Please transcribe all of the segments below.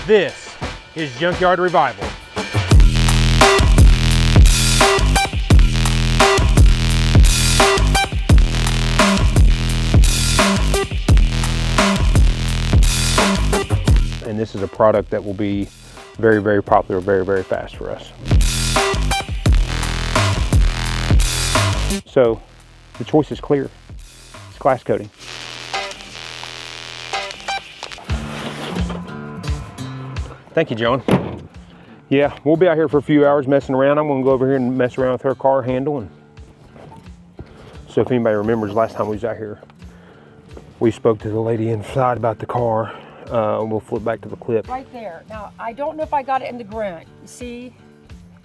This is Junkyard Revival. And this is a product that will be very, very popular, very, very fast for us. So the choice is clear. It's glass coating. Thank you, John. Yeah, we'll be out here for a few hours messing around. I'm gonna go over here and mess around with her car handle. And so if anybody remembers last time we was out here, we spoke to the lady inside about the car. We'll flip back to the clip. Right there. Now, I don't know if I got it in the grunt. You see?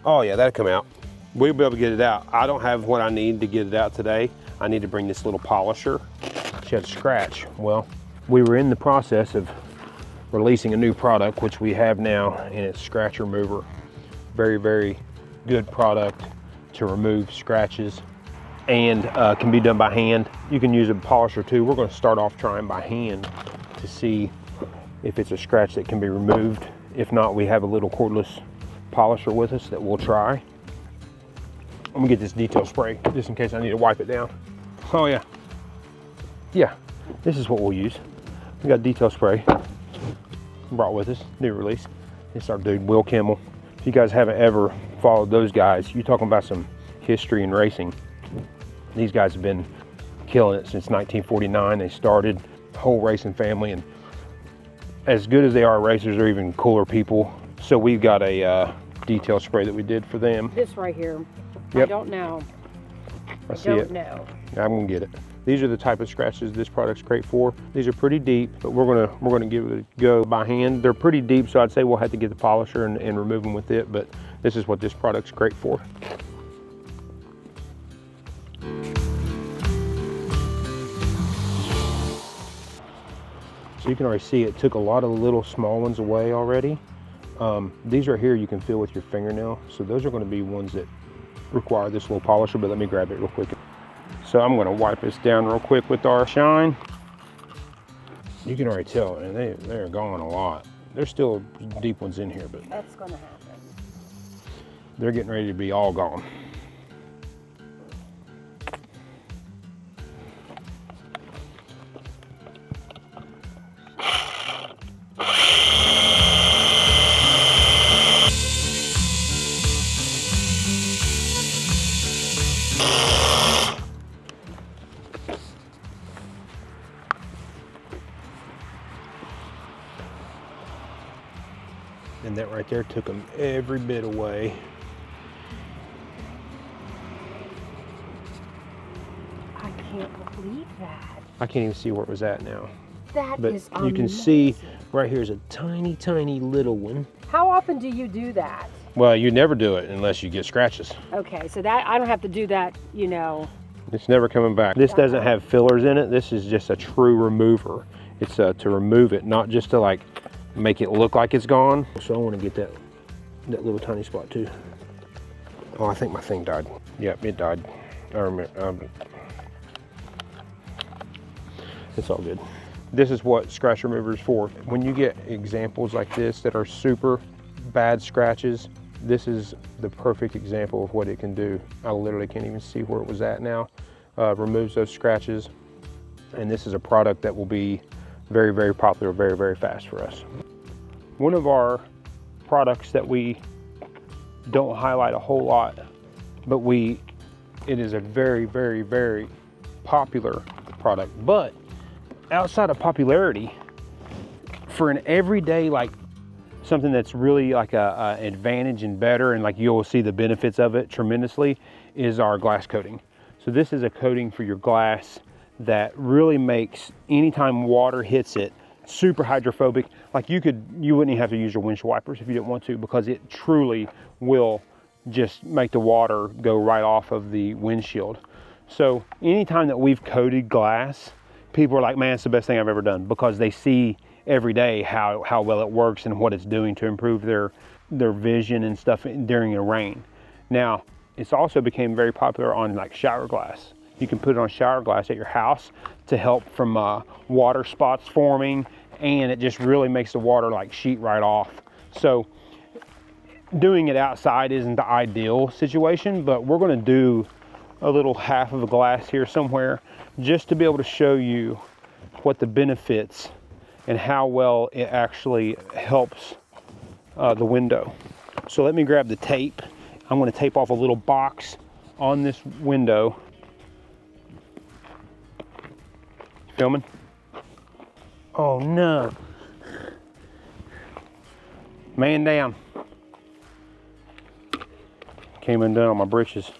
Oh yeah, that'll come out. We'll be able to get it out. I don't have what I need to get it out today. I need to bring this little polisher. She had a scratch. Well, we were in the process of releasing a new product, which we have now, and it's scratch remover. Very, very good product to remove scratches, and can be done by hand. You can use a polisher too. We're going to start off trying by hand to see if it's a scratch that can be removed. If not, we have a little cordless polisher with us that we'll try. I'm gonna get this detail spray just in case I need to wipe it down. Oh yeah. Yeah, this is what we'll use. We got detail spray brought with us, new release. It's our dude, Will Kimmel. If you guys haven't ever followed those guys, you're talking about some history in racing. These guys have been killing it since 1949. They started the whole racing family, and as good as they are racers, they're even cooler people. So we've got a detail spray that we did for them. This right here. Yep. I don't know. I don't know. I'm gonna get it. These are the type of scratches this product's great for. These are pretty deep, but we're gonna give it a go by hand. They're pretty deep, so I'd say we'll have to get the polisher and remove them with it, but this is what this product's great for. So you can already see it took a lot of the little small ones away already. These right here you can feel with your fingernail. So those are gonna be ones that require this little polisher, but let me grab it real quick. So I'm gonna wipe this down real quick with our shine. You can already tell, and they're gone a lot. There's still deep ones in here, but that's gonna happen. They're getting ready to be all gone. And that right there took them every bit away. I can't believe that. I can't even see where it was at now. That but is you can see right here is a tiny, tiny little one. How often do you do that? Well, you never do it unless you get scratches. Okay, so that I don't have to do that, you know. It's never coming back. This doesn't have fillers in it. This is just a true remover. It's to remove it, not just to like make it look like it's gone. So I want to get that little tiny spot too. Oh, I think my thing died. Yep, it died. I remember. It's all good. This is what scratch remover is for. When you get examples like this that are super bad scratches, this is the perfect example of what it can do. I literally can't even see where it was at now. Removes those scratches. And this is a product that will be very, very popular, very, very fast for us. One of our products that we don't highlight a whole lot, but it is a very, very, very popular product. But outside of popularity, for an everyday, like something that's really like a advantage and better, and like you'll see the benefits of it tremendously, is our glass coating. So this is a coating for your glass that really makes, anytime water hits it, super hydrophobic. Like you wouldn't even have to use your windshield wipers if you didn't want to, because it truly will just make the water go right off of the windshield. So anytime that we've coated glass, people are like, man, it's the best thing I've ever done, because they see every day how well it works and what it's doing to improve their vision and stuff during the rain. Now, it's also became very popular on like shower glass. You can put it on shower glass at your house to help from water spots forming, and it just really makes the water like sheet right off. So doing it outside isn't the ideal situation, but we're going to do a little half of a glass here somewhere just to be able to show you what the benefits and how well it actually helps the window. So let me grab the tape. I'm going to tape off a little box on this window. Filming? Oh no. Man down. Came undone on my britches.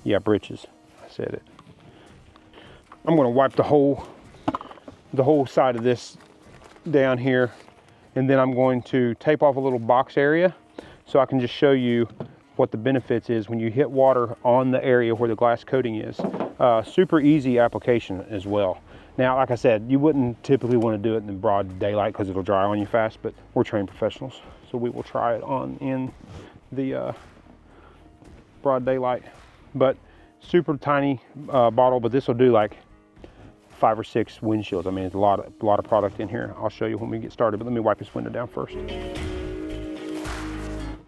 Yeah, britches. I said it. I'm going to wipe the whole side of this down here, and then I'm going to tape off a little box area so I can just show you what the benefits is when you hit water on the area where the glass coating is. Super easy application as well. Now, like I said, you wouldn't typically want to do it in the broad daylight because it'll dry on you fast, but we're trained professionals, so we will try it on in the broad daylight. But super tiny bottle, but this will do like 5 or 6 windshields. I mean, it's a lot of product in here. I'll show you when we get started, but let me wipe this window down first.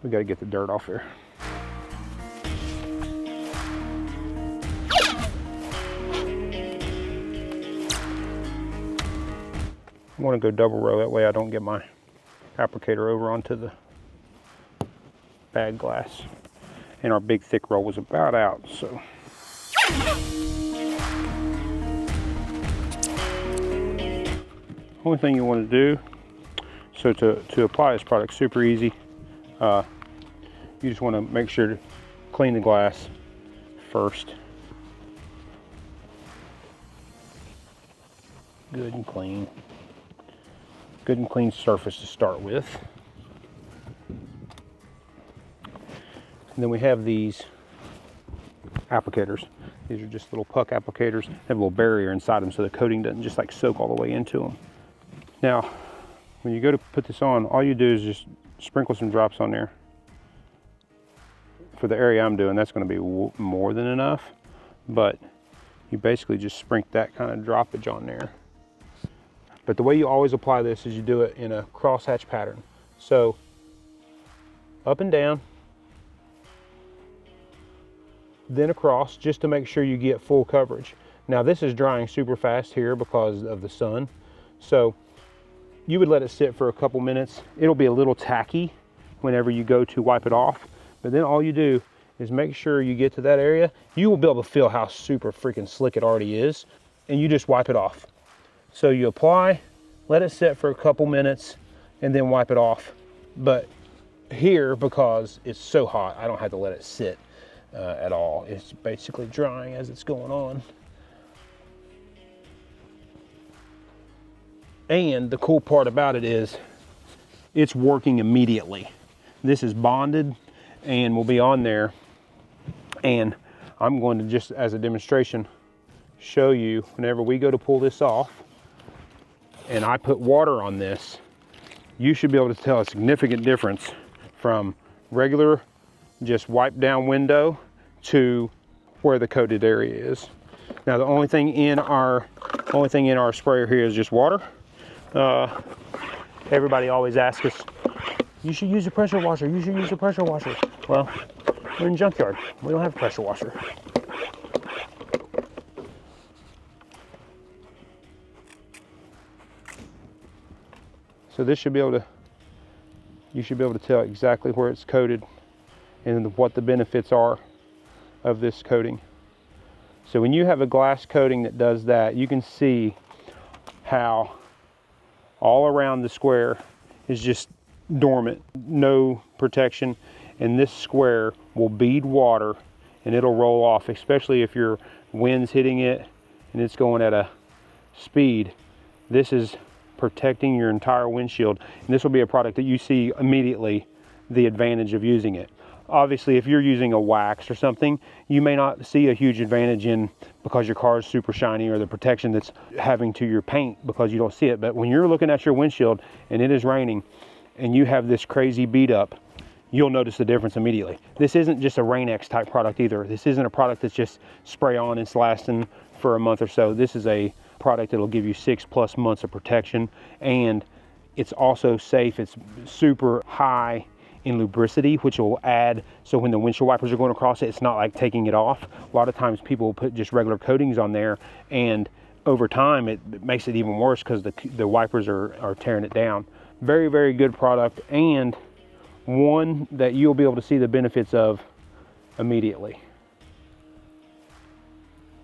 We got to get the dirt off here. I want to go double row, that way I don't get my applicator over onto the bad glass. And our big thick roll was about out, so. Only thing you want to do, so to apply this product, super easy. You just want to make sure to clean the glass first. Good and clean. Good and clean surface to start with. And then we have these applicators. These are just little puck applicators. They have a little barrier inside them so the coating doesn't just like soak all the way into them. Now, when you go to put this on, all you do is just sprinkle some drops on there. For the area I'm doing, that's going to be more than enough, but you basically just sprinkle that kind of droppage on there. But the way you always apply this is you do it in a crosshatch pattern. So up and down, then across, just to make sure you get full coverage. Now this is drying super fast here because of the sun. So you would let it sit for a couple minutes. It'll be a little tacky whenever you go to wipe it off. But then all you do is make sure you get to that area. You will be able to feel how super freaking slick it already is. And you just wipe it off. So you apply, let it sit for a couple minutes, and then wipe it off. But here, because it's so hot, I don't have to let it sit at all. It's basically drying as it's going on. And the cool part about it is it's working immediately. This is bonded and will be on there. And I'm going to, just as a demonstration, show you whenever we go to pull this off and I put water on this, you should be able to tell a significant difference from regular just wipe down window to where the coated area is. Now the only thing in our sprayer here is just water. Everybody always asks us, you should use a pressure washer, you should use a pressure washer. Well, we're in junkyard, we don't have a pressure washer. So this should be able to, you should be able to tell exactly where it's coated and what the benefits are of this coating. So when you have a glass coating that does that, you can see how all around the square is just dormant, no protection, and this square will bead water and it'll roll off, especially if your wind's hitting it and it's going at a speed. This is protecting your entire windshield, and this will be a product that you see immediately the advantage of using it. Obviously, if you're using a wax or something, you may not see a huge advantage in because your car is super shiny or the protection that's having to your paint because you don't see it. But when you're looking at your windshield and it is raining and you have this crazy bead up, you'll notice the difference immediately. This isn't just a Rain-X type product either. This isn't a product that's just spray on and it's lasting for a month or so. This is a product that'll give you 6+ months of protection, and it's also safe. It's super high in lubricity, which will add, so when the windshield wipers are going across it, it's not like taking it off. A lot of times people will put just regular coatings on there, and over time it makes it even worse because the wipers are tearing it down. Very, very good product, and one that you'll be able to see the benefits of immediately.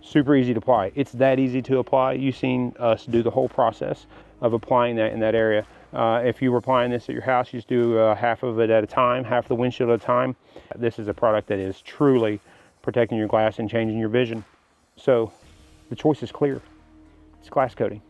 Super easy to apply. It's that easy to apply. You've seen us do the whole process of applying that in that area. If you were applying this at your house, you just do half of it at a time, half the windshield at a time. This is a product that is truly protecting your glass and changing your vision. So the choice is clear. It's glass coating.